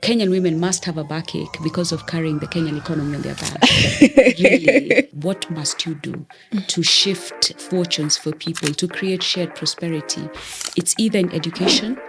Kenyan women must have a backache because of carrying the Kenyan economy on their back. Really, what must you do to shift fortunes for people, to create shared prosperity? It's either in education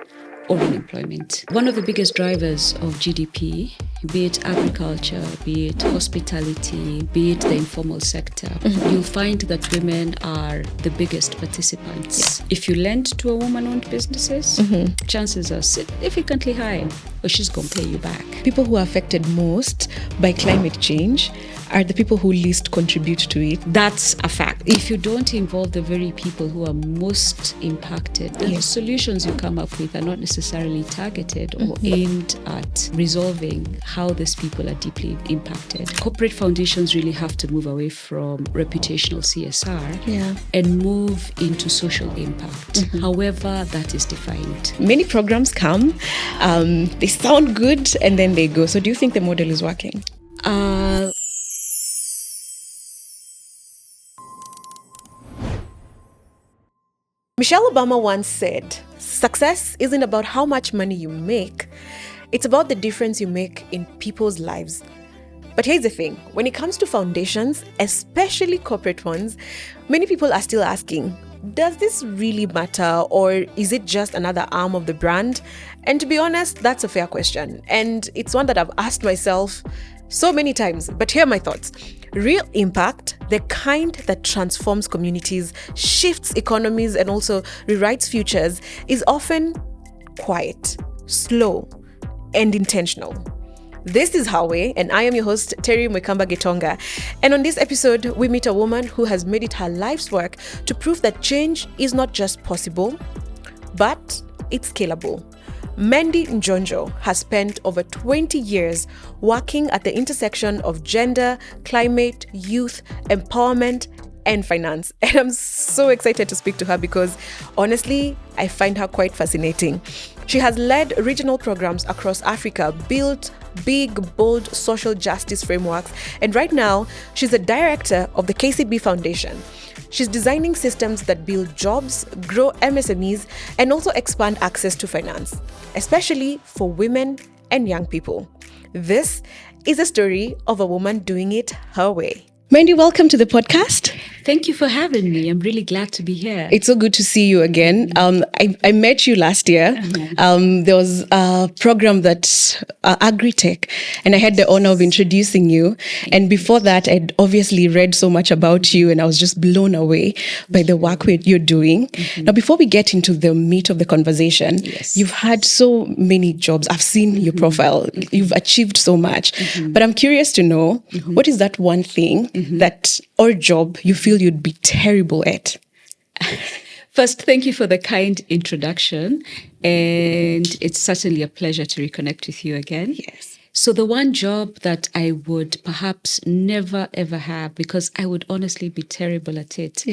or unemployment. One of the biggest drivers of GDP, be it agriculture, be it hospitality, be it the informal sector, you'll find that women are the biggest participants. If you lend to a woman-owned businesses, chances are significantly high, or she's going to pay you back. People who are affected most by climate change are the people who least contribute to it. That's a fact. If you don't involve the very people who are most impacted, the solutions you come up with are not necessarily targeted or aimed at resolving how these people are deeply impacted. Corporate foundations really have to move away from reputational CSR and move into social impact, however that is defined. Many programs come, they sound good, and then they go. So do you think the model is working? Michelle Obama once said, success isn't about how much money you make, it's about the difference you make in people's lives. But here's the thing, when it comes to foundations, especially corporate ones, many people are still asking, does this really matter, or is it just another arm of the brand? And to be honest, that's a fair question. And it's one that I've asked myself so many times, but here are my thoughts. Real impact, the kind that transforms communities, shifts economies, and also rewrites futures, is often quiet, slow, and intentional. This is Hawe, and I am your host, Terry Muikamba-Gitonga. And on this episode, we meet a woman who has made it her life's work to prove that change is not just possible, but it's scalable. Mendi Njonjo has spent over 20 years working at the intersection of gender, climate, youth, empowerment, and finance. And I'm so excited to speak to her because, honestly, I find her quite fascinating. She has led regional programs across Africa, built big, bold social justice frameworks, and right now, she's the director of the KCB Foundation. She's designing systems that build jobs, grow MSMEs, and also expand access to finance, especially for women and young people. This is a story of a woman doing it her way. Mendi, welcome to the podcast. Thank you for having me. I'm really glad to be here. It's so good to see you again. I met you last year. There was a program that Agritech, and I had the honor of introducing you. And before that, I'd obviously read so much about you, and I was just blown away by the work you're doing. Now, before we get into the meat of the conversation, you've had so many jobs. I've seen your profile. You've achieved so much. But I'm curious to know, what is that one thing that or job you feel you'd be terrible at? First, thank you for the kind introduction. And it's certainly a pleasure to reconnect with you again. Yes. So the one job that I would perhaps never, ever have, because I would honestly be terrible at it,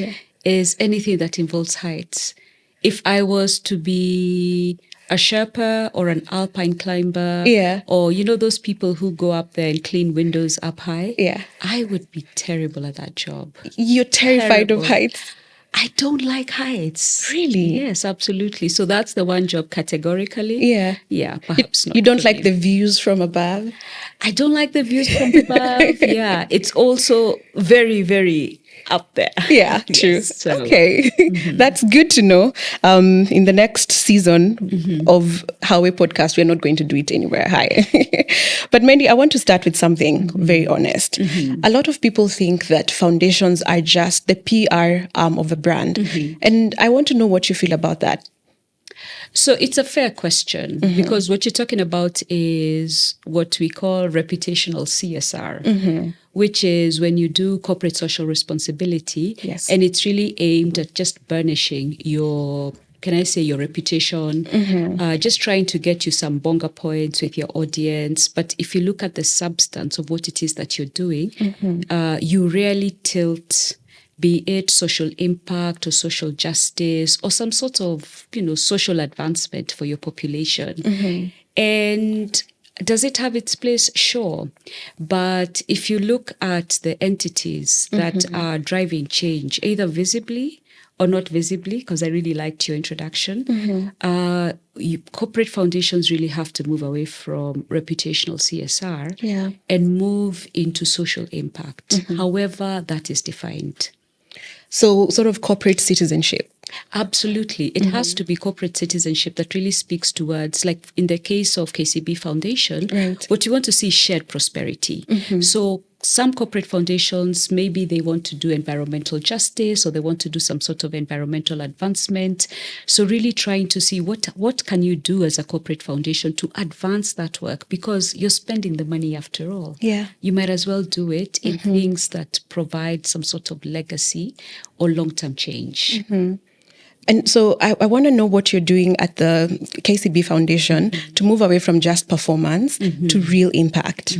is anything that involves heights. If I was to be a Sherpa or an alpine climber, or those people who go up there and clean windows up high, I would be terrible at that job. You're terrified of heights? I don't like heights. Really? Yes, absolutely. So that's the one job categorically. Yeah, perhaps not. You don't like the views from above? I don't like the views from above. It's also very, very up there. Yeah, true. Yes, so. Okay, that's good to know. In the next season of Hawe podcast, we're not going to do it anywhere high. But Mendi, I want to start with something very honest. A lot of people think that foundations are just the PR arm of a brand. And I want to know what you feel about that. So it's a fair question because what you're talking about is what we call reputational CSR, which is when you do corporate social responsibility, and it's really aimed at just burnishing your, can I say, your reputation, just trying to get you some bonga points with your audience. But if you look at the substance of what it is that you're doing, you rarely tilt, be it social impact or social justice or some sort of, social advancement for your population. And does it have its place? Sure. But if you look at the entities that are driving change, either visibly or not visibly, because I really liked your introduction. Corporate foundations really have to move away from reputational CSR and move into social impact, however that is defined. So sort of corporate citizenship. Absolutely. It has to be corporate citizenship that really speaks towards, like in the case of KCB Foundation, what you want to see is shared prosperity. So some corporate foundations, maybe they want to do environmental justice or they want to do some sort of environmental advancement. So really trying to see what can you do as a corporate foundation to advance that work, because you're spending the money after all. You might as well do it in things that provide some sort of legacy or long-term change. And so I want to know what you're doing at the KCB Foundation to move away from just performance to real impact.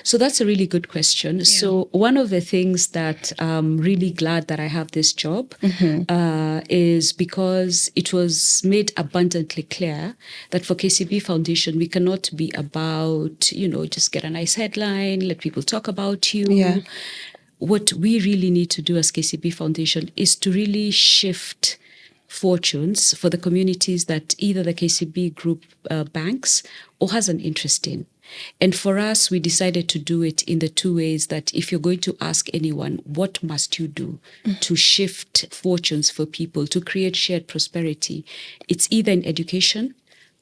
So that's a really good question. So one of the things that I'm really glad that I have this job is because it was made abundantly clear that for KCB Foundation, we cannot be about, just get a nice headline, let people talk about you. What we really need to do as KCB Foundation is to really shift fortunes for the communities that either the KCB group banks or has an interest in. And for us, we decided to do it in the two ways that if you're going to ask anyone, what must you do to shift fortunes for people, to create shared prosperity? It's either in education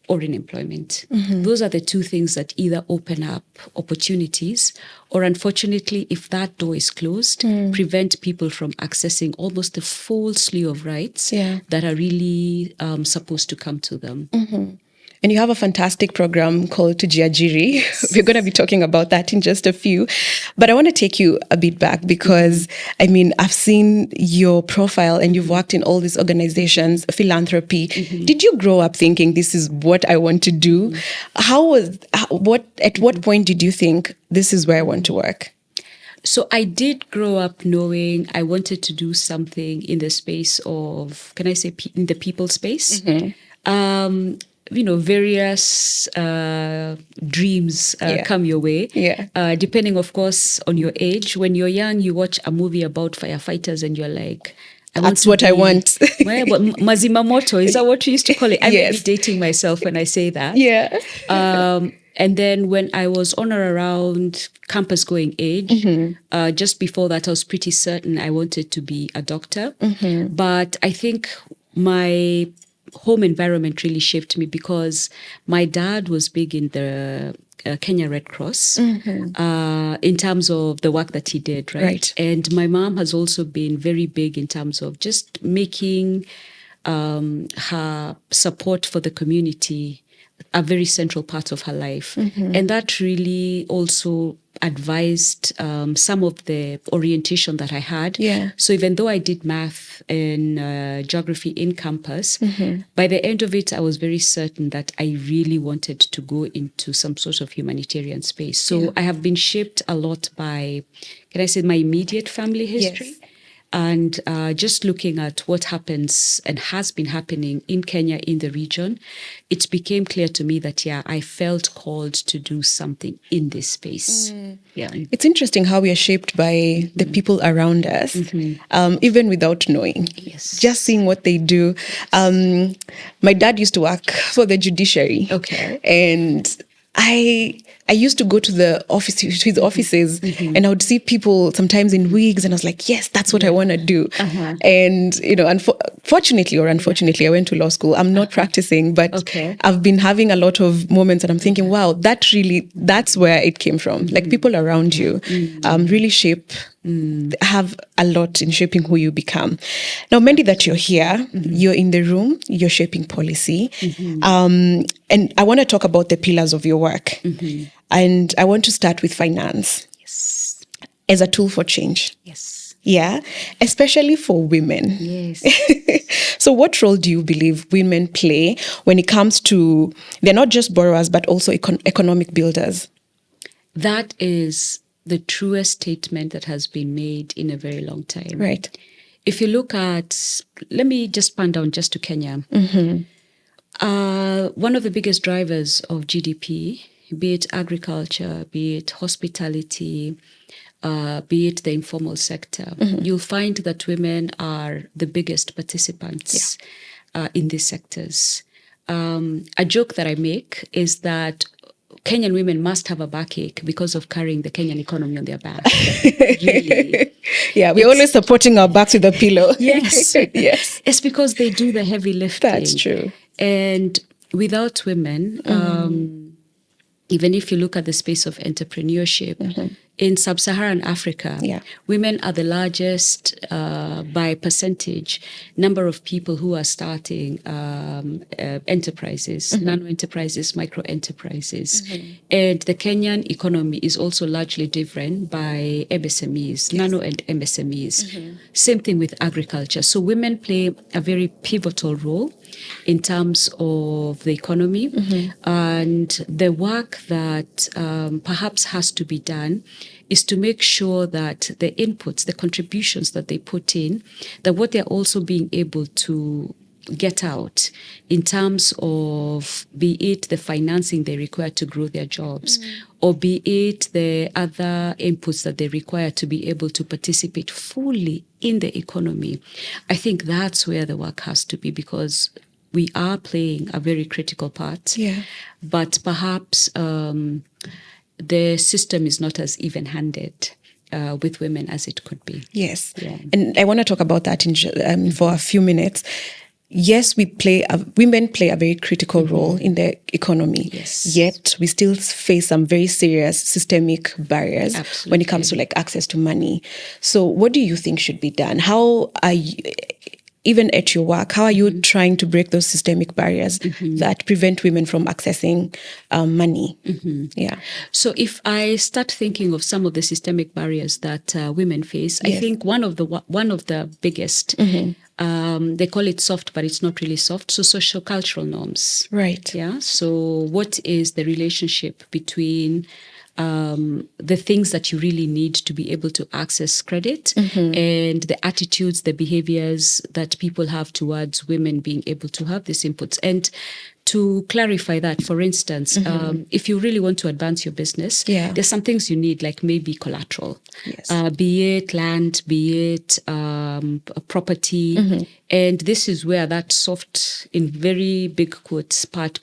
or in employment. Those are the two things that either open up opportunities or, unfortunately, if that door is closed, prevent people from accessing almost the full slew of rights that are really supposed to come to them. And you have a fantastic program called ToJiajiri. We're going to be talking about that in just a few. But I want to take you a bit back because, I've seen your profile and you've worked in all these organizations, philanthropy. Did you grow up thinking this is what I want to do? At what point did you think this is where I want to work? So I did grow up knowing I wanted to do something in the space of, can I say, in the people space? Various dreams come your way, depending, of course, on your age. When you're young, you watch a movie about firefighters and you're like, that's what I want. Mazima moto, is that what we used to call it? I may be dating myself when I say that. And then when I was on or around campus going age, just before that, I was pretty certain I wanted to be a doctor. But I think my home environment really shaped me because my dad was big in the Kenya Red Cross in terms of the work that he did, right? And my mom has also been very big in terms of just making her support for the community a very central part of her life. And that really also advised some of the orientation that I had. So even though I did math and geography in campus, by the end of it, I was very certain that I really wanted to go into some sort of humanitarian space. So I have been shaped a lot by, can I say, my immediate family history. And just looking at what happens and has been happening in Kenya, in the region, it became clear to me that, I felt called to do something in this space. It's interesting how we are shaped by the people around us, even without knowing. Just seeing what they do. My dad used to work for the judiciary. And I used to go to his offices, and I would see people sometimes in wigs, and I was like, yes, that's what I want to do. And, fortunately or unfortunately, I went to law school. I'm not practicing, but I've been having a lot of moments and I'm thinking, wow, that's where it came from. Like people around you really have a lot in shaping who you become. Now, Mendi, that you're here, you're in the room, you're shaping policy. And I want to talk about the pillars of your work. And I want to start with finance. As a tool for change. Especially for women. So what role do you believe women play when it comes to, they're not just borrowers, but also economic builders? That is the truest statement that has been made in a very long time. If you look at, let me just pan down just to Kenya. One of the biggest drivers of GDP, be it agriculture, be it hospitality, be it the informal sector, you'll find that women are the biggest participants in these sectors. A joke that I make is that Kenyan women must have a backache because of carrying the Kenyan economy on their back. Really. Yeah, we're always supporting our backs with a pillow. Yes. Yes. It's because they do the heavy lifting. That's true. And without women, even if you look at the space of entrepreneurship, in sub-Saharan Africa, women are the largest by percentage number of people who are starting enterprises, nano-enterprises, micro-enterprises. And the Kenyan economy is also largely driven by MSMEs, nano and MSMEs. Same thing with agriculture. So women play a very pivotal role in terms of the economy. And the work that perhaps has to be done is to make sure that the inputs, the contributions that they put in, that what they're also being able to get out in terms of, be it the financing they require to grow their jobs, or be it the other inputs that they require to be able to participate fully in the economy. I think that's where the work has to be, because we are playing a very critical part. But perhaps the system is not as even-handed with women as it could be. Yes. And I want to talk about that for a few minutes. Yes, women play a very critical role in the economy. Yet we still face some very serious systemic barriers when it comes to like access to money. So what do you think should be done? How are you, even at your work, how are you trying to break those systemic barriers that prevent women from accessing money? So if I start thinking of some of the systemic barriers that women face, I think one of the biggest, they call it soft, but it's not really soft. So social cultural norms. Right. Yeah. So what is the relationship between the things that you really need to be able to access credit and the attitudes, the behaviors that people have towards women being able to have these inputs? And to clarify that, for instance, if you really want to advance your business, there's some things you need, like maybe collateral, be it land, be it property. And this is where that soft, in very big quotes, part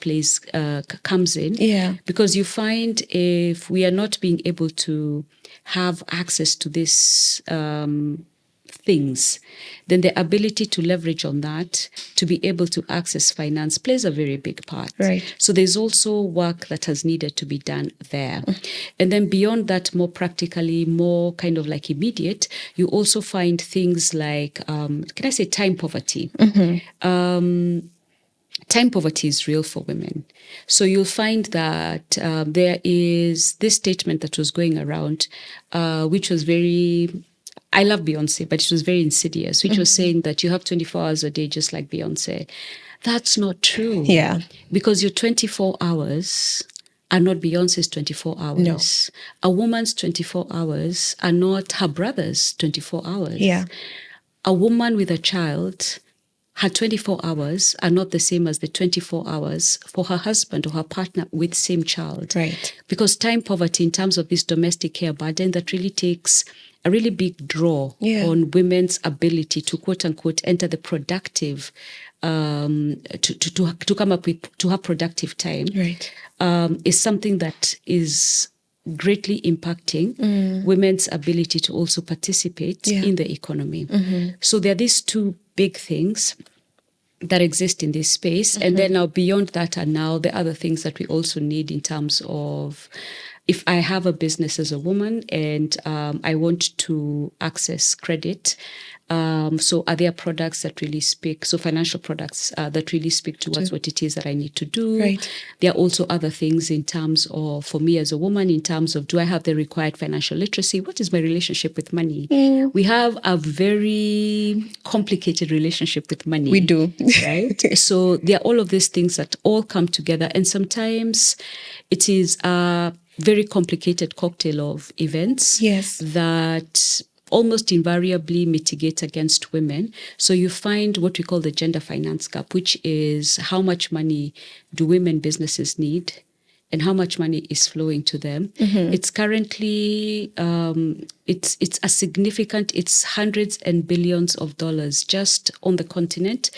comes in. Because you find if we are not being able to have access to this things, then the ability to leverage on that to be able to access finance plays a very big part. So there's also work that has needed to be done there. And then beyond that, more practically, more kind of like immediate, you also find things like, can I say time poverty? Time poverty is real for women. So you'll find that there is this statement that was going around, which was very, I love Beyonce, but it was very insidious, which was saying that you have 24 hours a day, just like Beyonce. That's not true. Because your 24 hours are not Beyonce's 24 hours. A woman's 24 hours are not her brother's 24 hours. A woman with a child, her 24 hours are not the same as the 24 hours for her husband or her partner with same child. Because time poverty, in terms of this domestic care burden, that really takes a really big draw on women's ability to, quote unquote, enter the productive, to come up with, to have productive time, is something that is greatly impacting women's ability to also participate in the economy. So there are these two big things that exist in this space. And then now beyond that are now the other things that we also need in terms of, if I have a business as a woman and I want to access credit, so are there products that really speak, so financial products that really speak towards what it is that I need to do? There are also other things in terms of, for me as a woman, in terms of, do I have the required financial literacy? What is my relationship with money? We have a very complicated relationship with money. We do. Right? So there are all of these things that all come together. And sometimes it is a very complicated cocktail of events that almost invariably mitigate against women. So you find what we call the gender finance gap, which is how much money do women businesses need and how much money is flowing to them. It's currently, it's a significant, it's hundreds and billions of dollars just on the continent,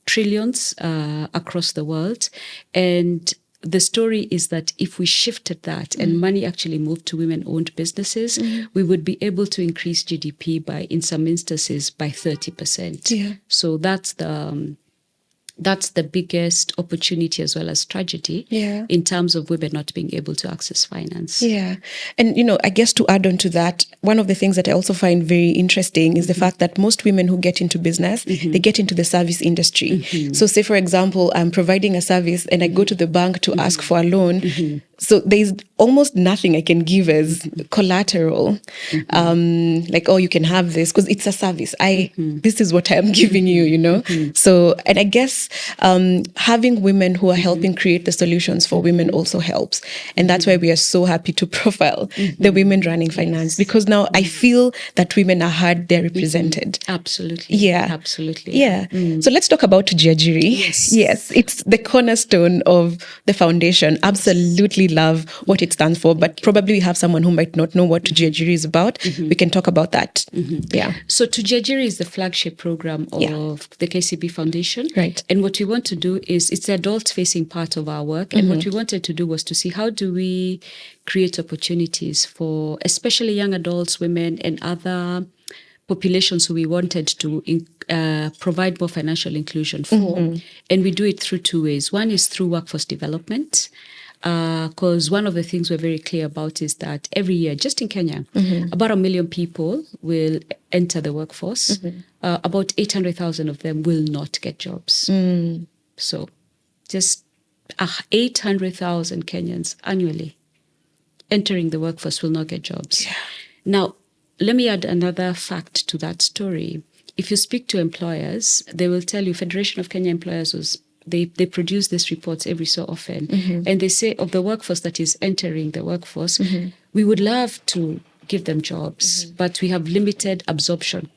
trillions across the world. And the story is that if we shifted that and money actually moved to women-owned businesses, we would be able to increase GDP by, in some instances, by 30%. Yeah. So that's the biggest opportunity as well as tragedy in terms of women not being able to access finance. Yeah. And, I guess to add on to that, one of the things that I also find very interesting is the fact that most women who get into business, they get into the service industry. So say, for example, I'm providing a service and I go to the bank to ask for a loan. So there's almost nothing I can give as collateral. Like, oh, you can have this because it's a service. This is what I'm giving you, So, and I guess having women who are helping create the solutions for women also helps. And that's why we are so happy to profile the women running finance, because now I feel that women are heard, they're represented. Absolutely. Yeah. Absolutely. Yeah. So let's talk about ToJiajiri. Yes. It's the cornerstone of the foundation. Absolutely love what it stands for, but probably we have someone who might not know what ToJiajiri is about. We can talk about that. Yeah. So ToJiajiri is the flagship program of the KCB Foundation. Right. And what we want to do is, it's the adult-facing part of our work. And what we wanted to do was to see how do we create opportunities for especially young adults, women, and other populations who we wanted to provide more financial inclusion for. And we do it through two ways. One is through workforce development. Because one of the things we're very clear about is that every year, just in Kenya, about 1 million people will enter the workforce. About 800,000 of them will not get jobs. So just 800,000 Kenyans annually entering the workforce will not get jobs. Yeah. Now, let me add another fact to that story. If you speak to employers, they will tell you, Federation of Kenya Employers was they produce these reports every so often. And they say of the workforce that is entering the workforce, we would love to give them jobs, but we have limited absorption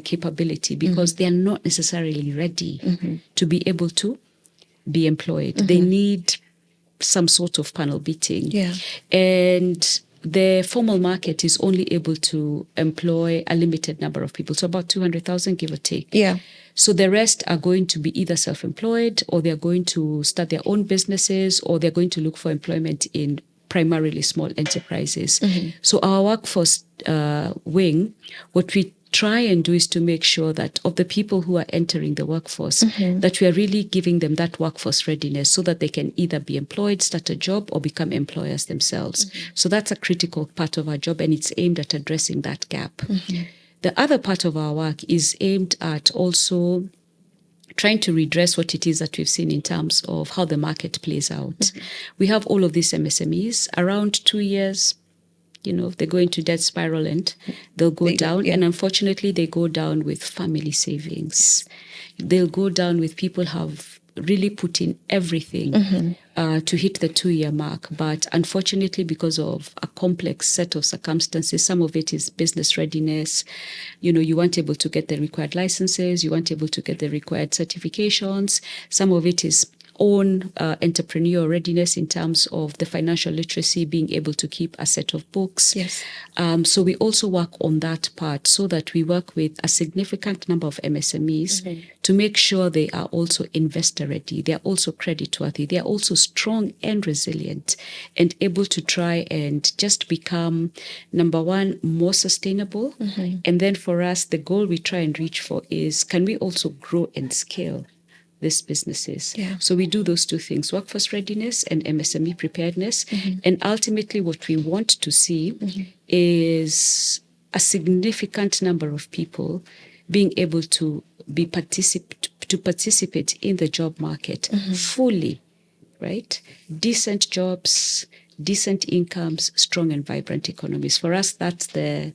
capability because they are not necessarily ready to be able to be employed. They need some sort of panel beating. Yeah. And the formal market is only able to employ a limited number of people, so about 200,000, give or take. Yeah. So the rest are going to be either self-employed, or they're going to start their own businesses, or they're going to look for employment in primarily small enterprises. So our workforce wing, what we try and do is to make sure that of the people who are entering the workforce, that we are really giving them that workforce readiness so that they can either be employed, start a job, or become employers themselves. So that's a critical part of our job, and it's aimed at addressing that gap. The other part of our work is aimed at also trying to redress what it is that we've seen in terms of how the market plays out. We have all of these MSMEs around 2 years. They go into debt spiral and they'll go down. And unfortunately, they go down with family savings. They'll go down with people have really put in everything to hit the 2-year mark. But unfortunately, because of a complex set of circumstances, some of it is business readiness. You weren't able to get the required licenses. You weren't able to get the required certifications. Some of it is own entrepreneurial readiness in terms of the financial literacy, being able to keep a set of books. Yes. So we also work on that part so that we work with a significant number of MSMEs to make sure they are also investor ready, they are also credit worthy, they are also strong and resilient and able to try and just become, number one, more sustainable. And then for us, the goal we try and reach for is, can we also grow and scale these businesses? So we do those two things, workforce readiness and MSME preparedness. And ultimately what we want to see is a significant number of people being able to participate in the job market fully, right? Decent jobs, decent incomes, strong and vibrant economies. For us, that's the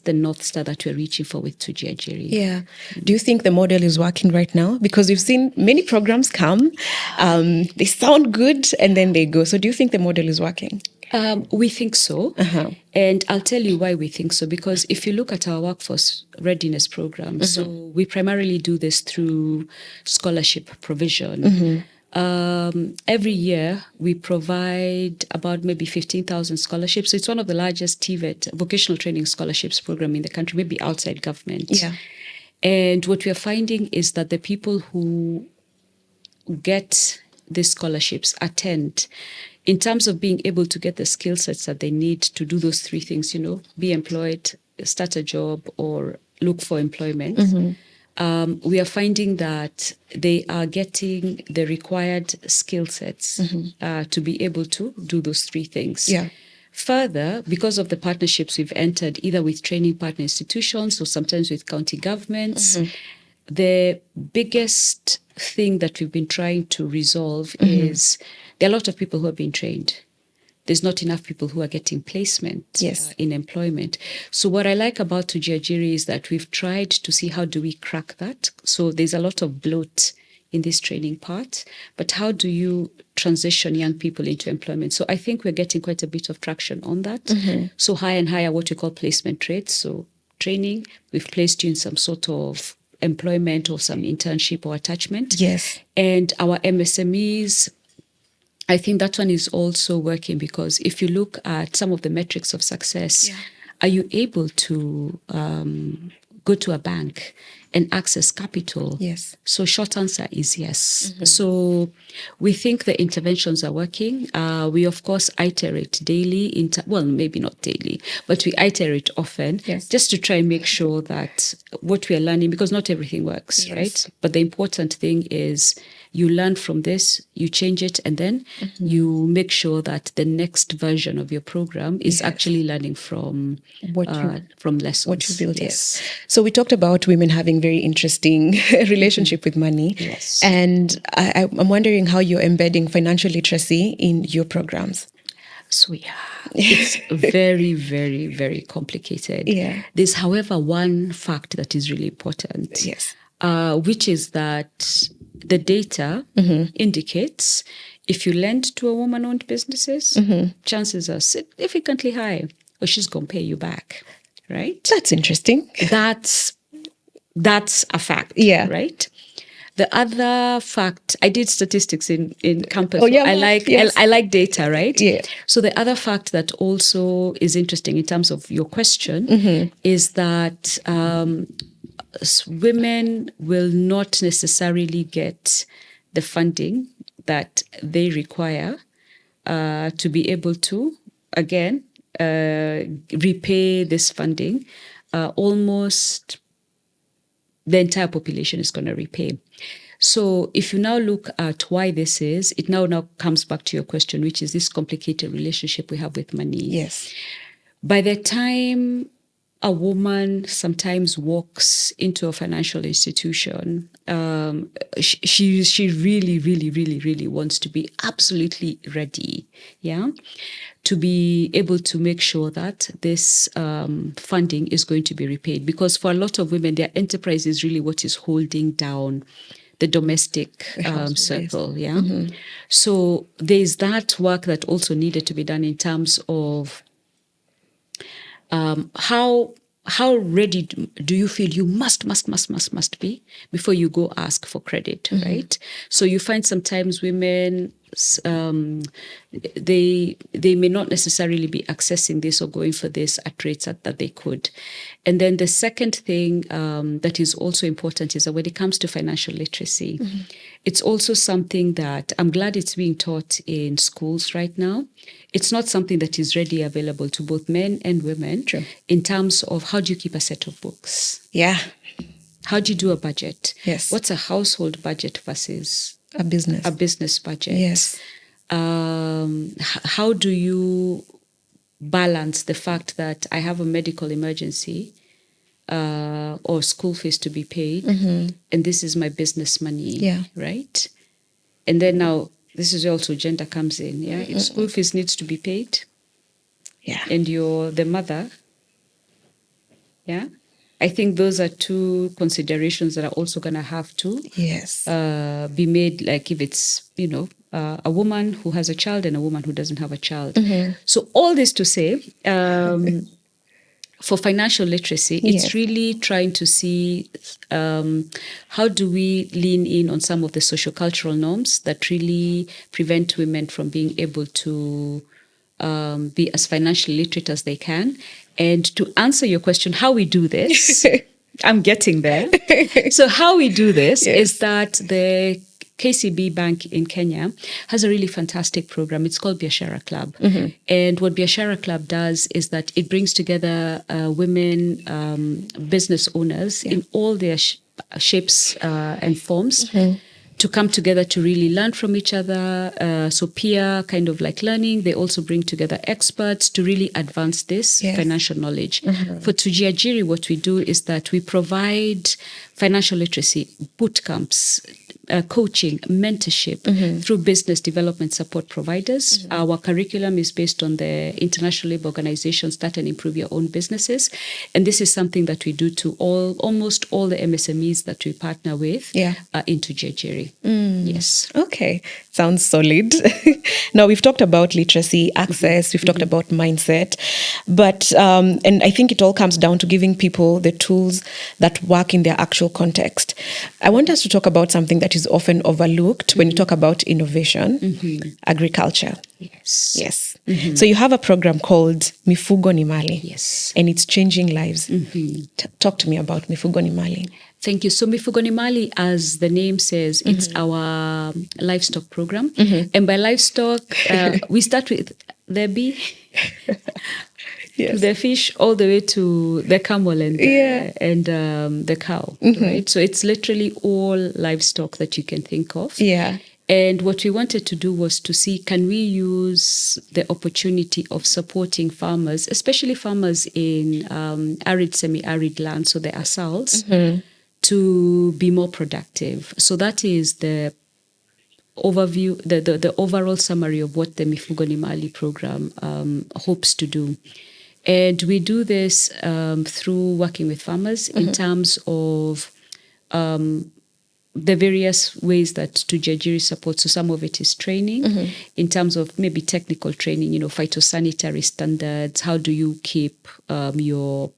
North Star that we're reaching for with ToJiajiri. Yeah. Do you think the model is working right now? Because we've seen many programs come, they sound good and then they go. So do you think the model is working? We think so. And I'll tell you why we think so. Because if you look at our workforce readiness program, so we primarily do this through scholarship provision. Every year, we provide about maybe 15,000 scholarships. So it's one of the largest TVET, vocational training scholarships program in the country, maybe outside government. Yeah. And what we are finding is that the people who get these scholarships attend in terms of being able to get the skill sets that they need to do those three things, be employed, start a job, or look for employment. We are finding that they are getting the required skill sets to be able to do those three things. Yeah. Further, because of the partnerships we've entered, either with training partner institutions or sometimes with county governments, the biggest thing that we've been trying to resolve is there are a lot of people who are being trained. There's not enough people who are getting placement in employment. So what I like about ToJiajiri is that we've tried to see how do we crack that. So there's a lot of bloat in this training part, but how do you transition young people into employment? So I think we're getting quite a bit of traction on that. So higher and higher what we call placement rates. So training, we've placed you in some sort of employment or some internship or attachment. Yes. And our MSMEs, I think that one is also working because if you look at some of the metrics of success, are you able to go to a bank and access capital? Yes. So short answer is yes. So we think the interventions are working. We, of course, iterate daily. Well, maybe not daily, but we iterate often just to try and make sure that what we are learning, because not everything works, right? But the important thing is you learn from this, you change it, and then you make sure that the next version of your program is actually learning from lessons. What you build. Yes. So we talked about women having very interesting relationship with money. Yes. And I'm wondering how you're embedding financial literacy in your programs. So it's very, very, very complicated. Yeah. There's, however, one fact that is really important. Yes. Which is that the data indicates if you lend to a woman-owned businesses, chances are significantly high, or she's going to pay you back, right? That's interesting. That's a fact, right? The other fact, I did statistics in campus. I like data, right? Yeah. So the other fact that also is interesting in terms of your question is that women will not necessarily get the funding that they require to be able to, again, repay this funding. Almost the entire population is going to repay. So if you now look at why this is, it now comes back to your question, which is this complicated relationship we have with money. Yes. By the time a woman sometimes walks into a financial institution, she really, really, really, really wants to be absolutely ready, to be able to make sure that this funding is going to be repaid. Because for a lot of women, their enterprise is really what is holding down the domestic circle, So there's that work that also needed to be done in terms of how ready do you feel you must be before you go ask for credit, right? So you find sometimes women, they may not necessarily be accessing this or going for this at rates that they could. And then the second thing that is also important is that when it comes to financial literacy, it's also something that I'm glad it's being taught in schools right now. It's not something that is readily available to both men and women. True. In terms of how do you keep a set of books? Yeah. How do you do a budget? Yes. What's a household budget versus a business budget? Yes. How do you balance the fact that I have a medical emergency or school fees to be paid, and this is my business money, right? And then now, this is also gender comes in, If school fees needs to be paid, and you're the mother, I think those are two considerations that are also going to have to be made, like if it's, a woman who has a child and a woman who doesn't have a child. So all this to say, for financial literacy, Yes. it's really trying to see how do we lean in on some of the sociocultural norms that really prevent women from being able to be as financially literate as they can. And to answer your question, how we do this, I'm getting there. So how we do this is that the KCB Bank in Kenya has a really fantastic program. It's called Biashara Club. And what Biashara Club does is that it brings together women business owners in all their shapes and forms to come together to really learn from each other. So peer kind of like learning. They also bring together experts to really advance this financial knowledge. For ToJiajiri, what we do is that we provide financial literacy boot camps, coaching, mentorship through business development support providers. Our curriculum is based on the International Labour Organization Start and Improve Your Own Businesses. And this is something that we do to almost all the MSMEs that we partner with in ToJiajiri. Yes. Okay. Sounds solid. Now, we've talked about literacy, access, we've talked about mindset, but, and I think it all comes down to giving people the tools that work in their actual context. I want us to talk about something that is often overlooked when you talk about innovation, agriculture. Yes. So you have a program called Mifugo ni Mali. Yes. And it's changing lives. Talk to me about Mifugo ni Mali. Thank you. So Mifugo ni Mali, as the name says, it's our livestock program. And by livestock, we start with the bee, the fish, all the way to the camel and the cow. Right? So it's literally all livestock that you can think of. And what we wanted to do was to see, can we use the opportunity of supporting farmers, especially farmers in arid, semi-arid land, so the ASALs, to be more productive. So that is the overview, the overall summary of what the Mifugo ni Mali program hopes to do. And we do this through working with farmers in terms of the various ways that ToJiajiri supports. So some of it is training in terms of maybe technical training, phytosanitary standards. How do you keep your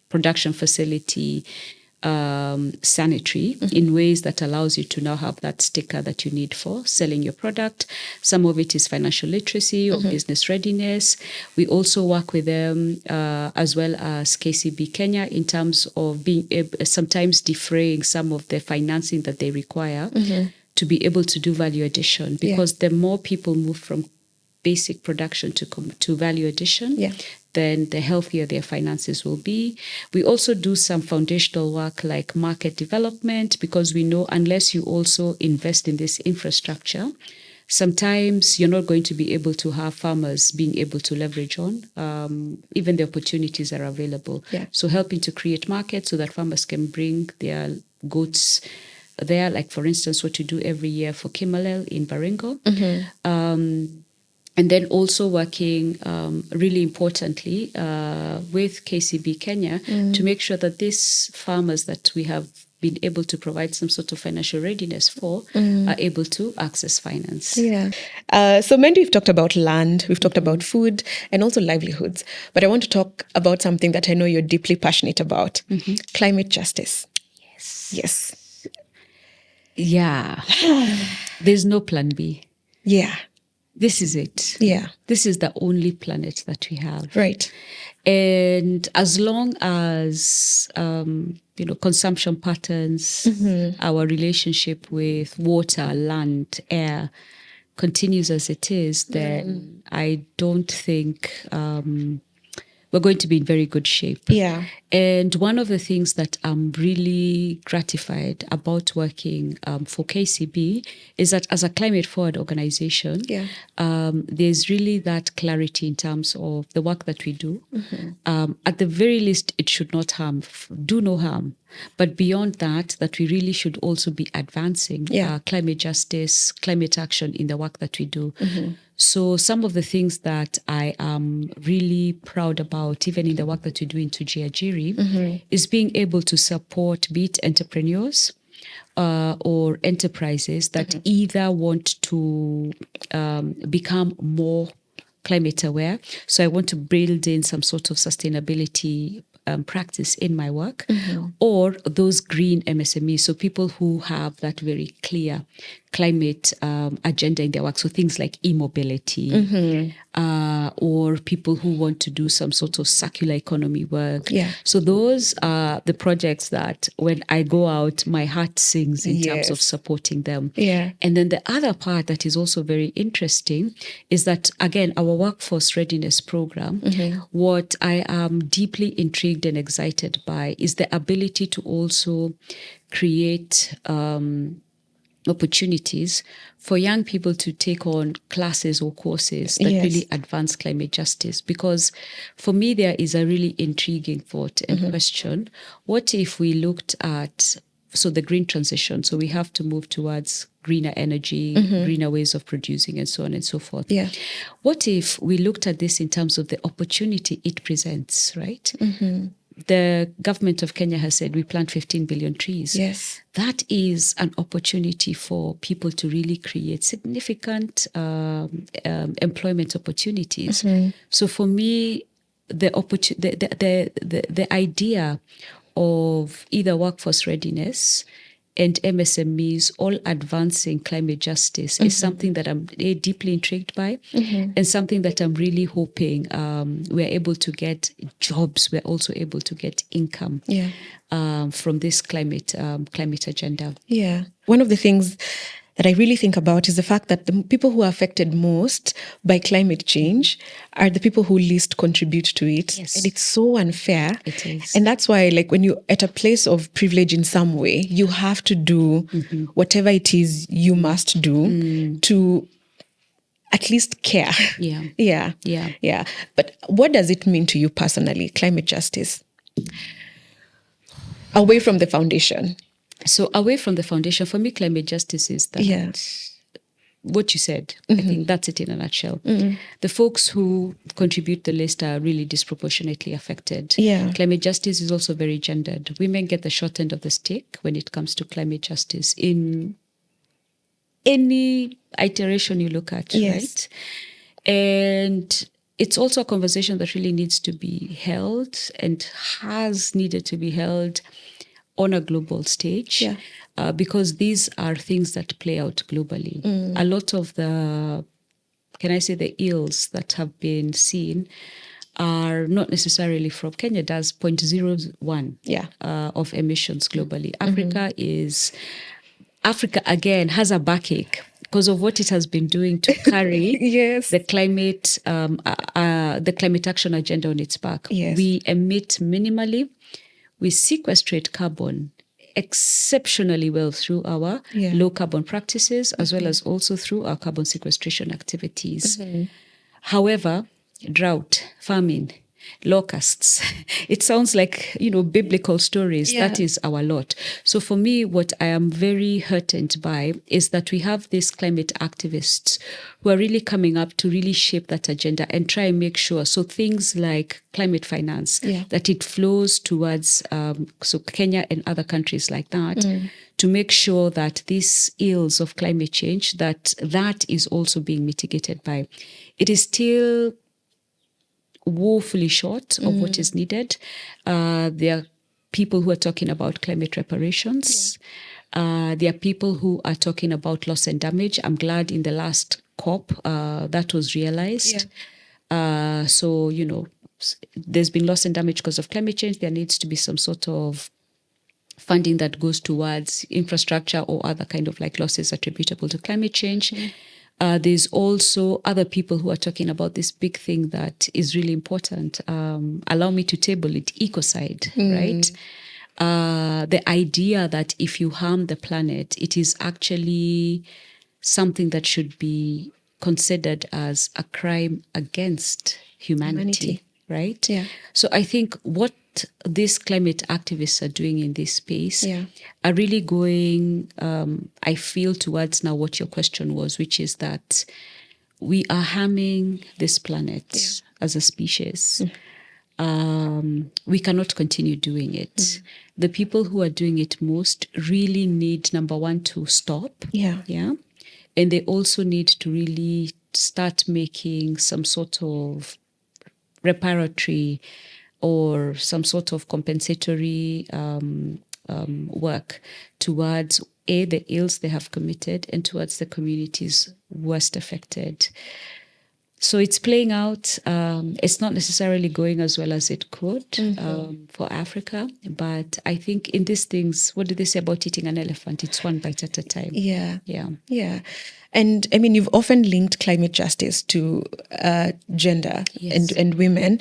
production facility sanitary in ways that allows you to now have that sticker that you need for selling your product. Some of it is financial literacy or business readiness. We also work with them as well as KCB Kenya in terms of being sometimes defraying some of the financing that they require to be able to do value addition, because the more people move from basic production to value addition, then the healthier their finances will be. We also do some foundational work like market development, because we know unless you also invest in this infrastructure, sometimes you're not going to be able to have farmers being able to leverage on even the opportunities that are available. So helping to create markets so that farmers can bring their goods there, like for instance what you do every year for Kimalel in Baringo. And then also working really importantly with KCB Kenya to make sure that these farmers that we have been able to provide some sort of financial readiness for are able to access finance. So Mendi, we've talked about land, we've talked about food and also livelihoods. But I want to talk about something that I know you're deeply passionate about, climate justice. Yes. There's no plan B. This is it. This is the only planet that we have. Right. And as long as, consumption patterns, our relationship with water, land, air continues as it is, then I don't think we're going to be in very good shape. And one of the things that I'm really gratified about working for KCB is that as a climate forward organization, there's really that clarity in terms of the work that we do. At the very least, it should not do no harm. But beyond that we really should also be advancing climate justice, climate action in the work that we do. So some of the things that I am really proud about, even in the work that we do in ToJiajiri, is being able to support, be it entrepreneurs or enterprises that either want to become more climate aware. So I want to build in some sort of sustainability practice in my work, or those green MSMEs, so people who have that very clear climate agenda in their work, so things like e-mobility, or people who want to do some sort of circular economy work. So those are the projects that when I go out, my heart sings in terms of supporting them. And then the other part that is also very interesting is that, again, our workforce readiness program, what I am deeply intrigued and excited by is the ability to also create opportunities for young people to take on classes or courses that really advance climate justice. Because for me, there is a really intriguing thought and question. What if we looked at, so the green transition, so we have to move towards greener energy, greener ways of producing, and so on and so forth. What if we looked at this in terms of the opportunity it presents, right? The government of Kenya has said we plant 15 billion trees. That is an opportunity for people to really create significant employment opportunities. So for me, the idea of either workforce readiness and MSMEs all advancing climate justice is something that I'm deeply intrigued by, and something that I'm really hoping we're able to get jobs, we're also able to get income from this climate agenda. One of the things that I really think about is the fact that the people who are affected most by climate change are the people who least contribute to it. And it's so unfair. It is. And that's why, like, when you're at a place of privilege in some way, you have to do whatever it is you must do to at least care. But what does it mean to you personally, climate justice? Away from the foundation. So away from the foundation, for me, climate justice is that what you said. I think that's it in a nutshell. The folks who contribute the least are really disproportionately affected. Climate justice is also very gendered. Women get the short end of the stick when it comes to climate justice in any iteration you look at, right? And it's also a conversation that really needs to be held and has needed to be held on a global stage, because these are things that play out globally. A lot of the, can I say, the ills that have been seen are not necessarily from Kenya. Does 0.01 of emissions globally. Africa again has a backache because of what it has been doing to carry the climate action agenda on its back. We emit minimally. We sequestrate carbon exceptionally well through our low carbon practices, as well as also through our carbon sequestration activities. However, drought, famine, locusts, it sounds like, biblical stories. That is our lot. So for me, what I am very heartened by is that we have these climate activists who are really coming up to really shape that agenda and try and make sure. So things like climate finance, that it flows towards so Kenya and other countries like that, to make sure that these ills of climate change, that is also being mitigated by. It is still woefully short of what is needed. There are people who are talking about climate reparations. There are people who are talking about loss and damage. I'm glad in the last COP that was realized. So, there's been loss and damage because of climate change. There needs to be some sort of funding that goes towards infrastructure or other kind of like losses attributable to climate change. There's also other people who are talking about this big thing that is really important. Allow me to table it, ecocide, right? The idea that if you harm the planet, it is actually something that should be considered as a crime against humanity. Right? So I think what these climate activists are doing in this space are really going, I feel, towards now what your question was, which is that we are harming this planet as a species. We cannot continue doing it. The people who are doing it most really need, number one, to stop. And they also need to really start making some sort of reparatory or some sort of compensatory work towards the ills they have committed and towards the communities worst affected. So it's playing out. It's not necessarily going as well as it could for Africa. But I think in these things, what do they say about eating an elephant? It's one bite at a time. Yeah. Yeah. Yeah. And I mean, you've often linked climate justice to gender and women.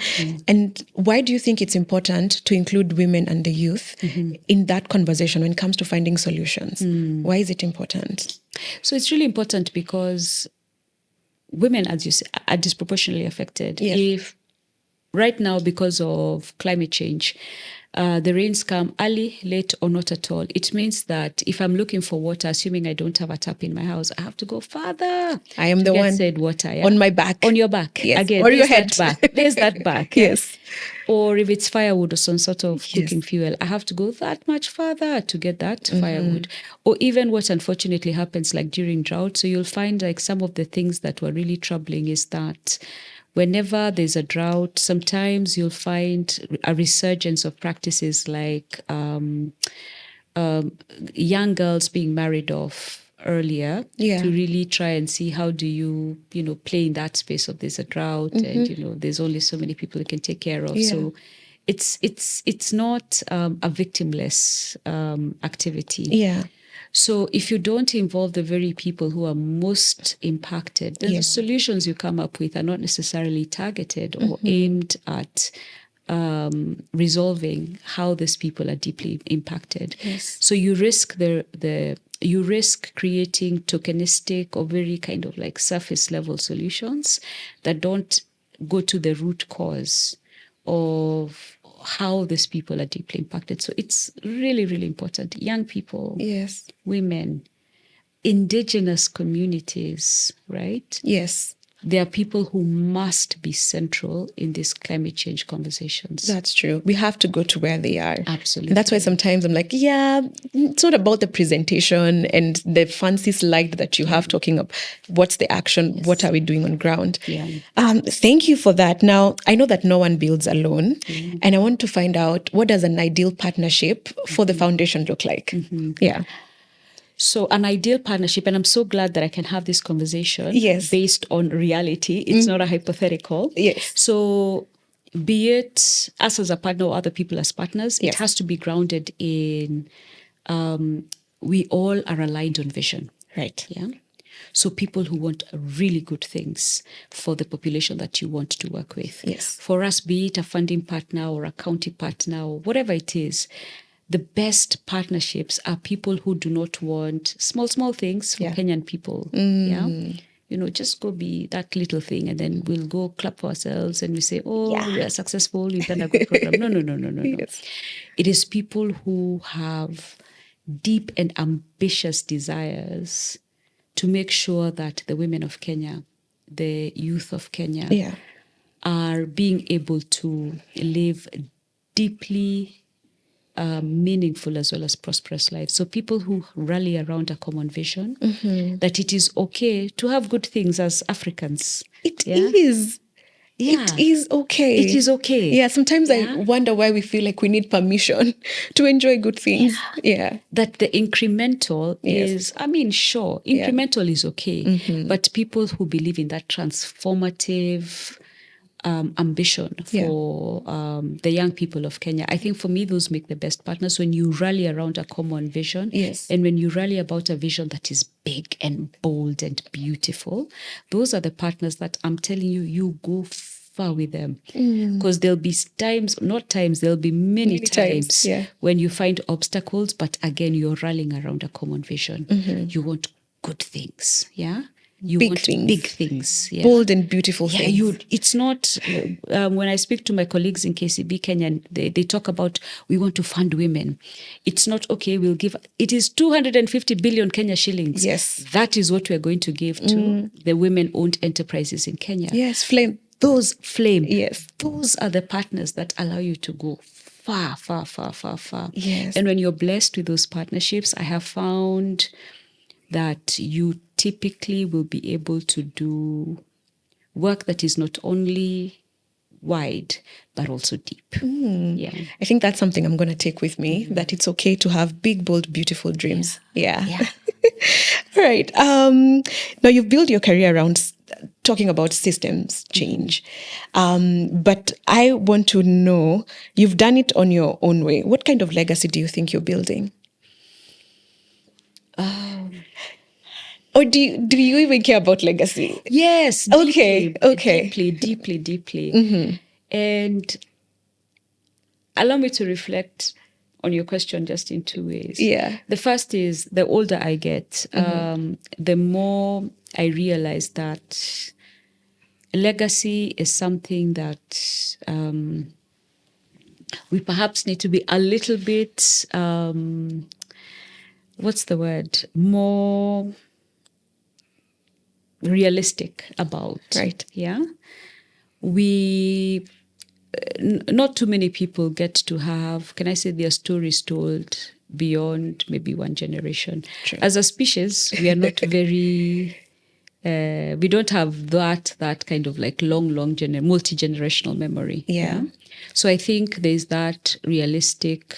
And why do you think it's important to include women and the youth in that conversation when it comes to finding solutions? Why is it important? So it's really important because women, as you say, are disproportionately affected. Yes. If right now, because of climate change, the rains come early, late, or not at all, it means that if I'm looking for water, assuming I don't have a tap in my house, I have to go farther. I am the get one said water, on my back. On your back. Yes. Again, or your there's head. That back. There's that back. Yes. Or if it's firewood or some sort of cooking fuel, I have to go that much further to get that firewood. Or even what unfortunately happens like during drought. So you'll find like some of the things that were really troubling is that whenever there's a drought, sometimes you'll find a resurgence of practices like young girls being married off earlier to really try and see how do you play in that space of there's a drought and there's only so many people you can take care of. So it's not a victimless activity. So if you don't involve the very people who are most impacted, then the solutions you come up with are not necessarily targeted or aimed at resolving how these people are deeply impacted. So you risk you risk creating tokenistic or very kind of like surface level solutions that don't go to the root cause of how these people are deeply impacted. So it's really, really important. Young people, women, indigenous communities, right? There are people who must be central in these climate change conversations. That's true. We have to go to where they are. Absolutely. And that's why sometimes I'm like, it's not about the presentation and the fancy slide that you have talking of what's the action, what are we doing on ground. Thank you for that. Now, I know that no one builds alone, and I want to find out, what does an ideal partnership for the foundation look like? So an ideal partnership, and I'm so glad that I can have this conversation based on reality. It's not a hypothetical. So be it us as a partner or other people as partners, it has to be grounded in we all are aligned on vision. So people who want really good things for the population that you want to work with. For us, be it a funding partner or a county partner or whatever it is, the best partnerships are people who do not want small things for Kenyan people. Just go be that little thing and then we'll go clap for ourselves and we say, we are successful, we've done a good program. No. It is people who have deep and ambitious desires to make sure that the women of Kenya, the youth of Kenya, are being able to live deeply meaningful as well as prosperous lives. So people who rally around a common vision, that it is okay to have good things as Africans. It is. It is okay. It is okay. Sometimes I wonder why we feel like we need permission to enjoy good things. That the incremental is, sure, incremental is okay. But people who believe in that transformative ambition for the young people of Kenya. I think for me, those make the best partners when you rally around a common vision. And when you rally about a vision that is big and bold and beautiful, those are the partners that I'm telling you, you go far with them. Because there'll be there'll be many times when you find obstacles, but again, you're rallying around a common vision. You want good things. You big want things. Big things. Bold and beautiful things. It's not, when I speak to my colleagues in KCB Kenya, they talk about, we want to fund women. It's not, okay, we'll give, it is 250 billion Kenya shillings. That is what we're going to give to the women-owned enterprises in Kenya. Flame. Those Those are the partners that allow you to go far, far, far, far, far. And when you're blessed with those partnerships, I have found that you typically will be able to do work that is not only wide, but also deep. Yeah. I think that's something I'm going to take with me, that it's okay to have big, bold, beautiful dreams. Yeah. All right. Now, you've built your career around talking about systems change. But I want to know, you've done it on your own way. What kind of legacy do you think you're building? Or do you even care about legacy? Yes. Okay. Deeply. And allow me to reflect on your question just in two ways. Yeah. The first is, the older I get, the more I realize that legacy is something that we perhaps need to be a little bit, more realistic about. Right. Yeah. Not too many people get to have, can I say, their stories told beyond maybe one generation. True. As a species, we are not very, we don't have that kind of like long multi-generational memory. Yeah. So I think there's that realistic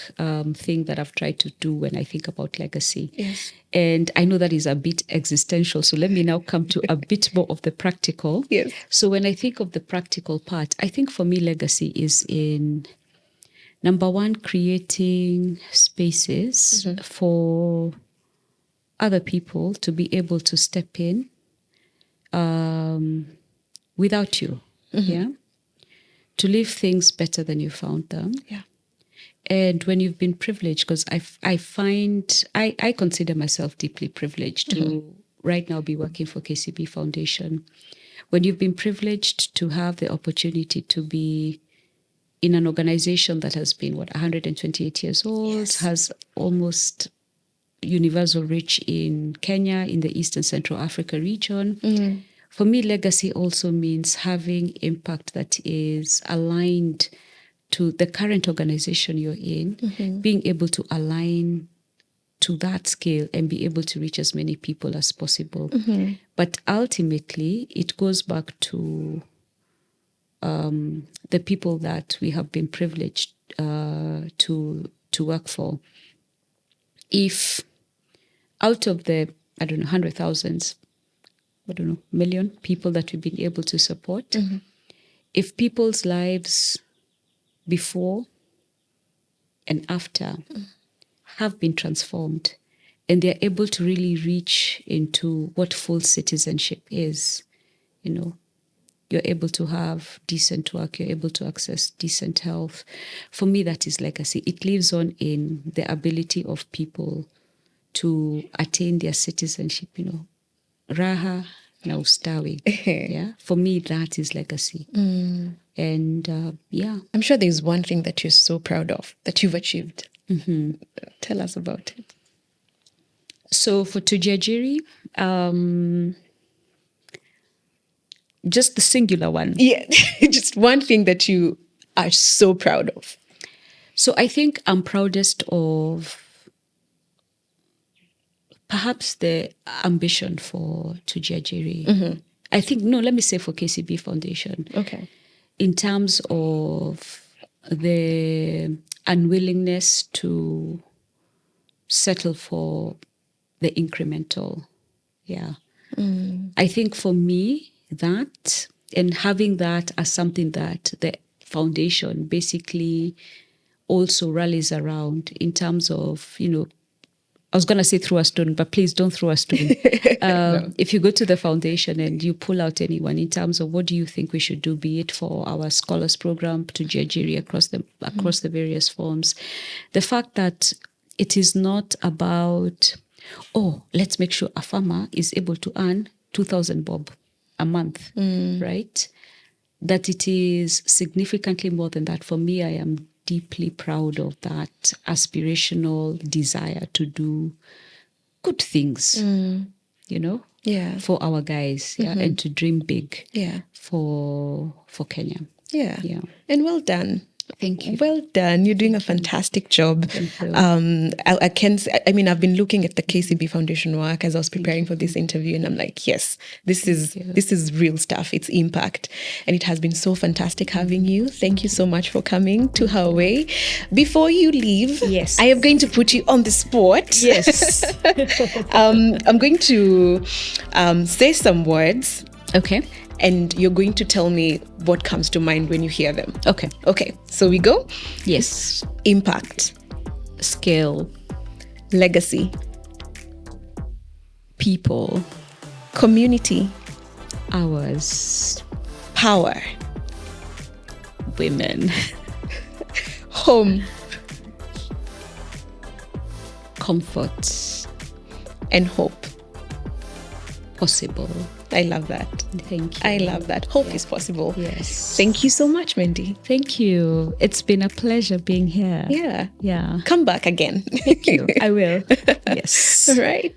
thing that I've tried to do when I think about legacy. Yes. And I know that is a bit existential. So let me now come to a bit more of the practical. Yes. So when I think of the practical part, I think for me, legacy is in, number one, creating spaces for other people to be able to step in without you. Yeah. To leave things better than you found them. Yeah. And when you've been privileged, because I consider myself deeply privileged to right now be working for KCB Foundation. When you've been privileged to have the opportunity to be in an organization that has been, 128 years old, Yes. has almost universal reach in Kenya, in the East and Central Africa region. For me, legacy also means having impact that is aligned to the current organization you're in, being able to align to that scale and be able to reach as many people as possible. But ultimately, it goes back to the people that we have been privileged to work for. If out of the, hundred thousands, million people that we've been able to support, if people's lives before and after have been transformed and they're able to really reach into what full citizenship is, you're able to have decent work, you're able to access decent health. For me, that is legacy. It lives on in the ability of people to attain their citizenship, raha na ustawi. Yeah, for me, that is legacy. And I'm sure there's one thing that you're so proud of that you've achieved. Tell us about it. So for ToJiajiri, just the singular one. Yeah, just one thing that you are so proud of. So I think I'm proudest of perhaps the ambition for ToJiajiri. I think, let me say for KCB Foundation. Okay. In terms of the unwillingness to settle for the incremental. Yeah. I think for me, that, and having that as something that the foundation basically also rallies around in terms of, I was going to say throw a stone, but please don't throw a stone. No. If you go to the foundation and you pull out anyone in terms of what do you think we should do, be it for our scholars program, ToJiajiri across the various forms, the fact that it is not about, let's make sure a farmer is able to earn 2,000 bob a month, right? That it is significantly more than that. For me, I am deeply proud of that aspirational desire to do good things, for our guys, and to dream big, for Kenya. Yeah. And well done. Thank you. Well done. You're doing a fantastic job. Thank you. I've been looking at the KCB Foundation work as I was preparing for this interview, and I'm like, yes, this is real stuff. It's impact. And it has been so fantastic having you. Thank you so much for coming to Hawaii. Before you leave, yes, I am going to put you on the spot. Yes. I'm going to say some words. Okay. And you're going to tell me what comes to mind when you hear them. Okay. Okay, so we go? Yes. Impact. Scale. Legacy. People. Community. Ours. Power. Women. Home. Comfort. And hope. Possible. I love that. Thank you. I love that. Hope is possible. Yes. Thank you so much, Mendi. Thank you. It's been a pleasure being here. Yeah. Yeah. Come back again. Thank you. I will. Yes. All right.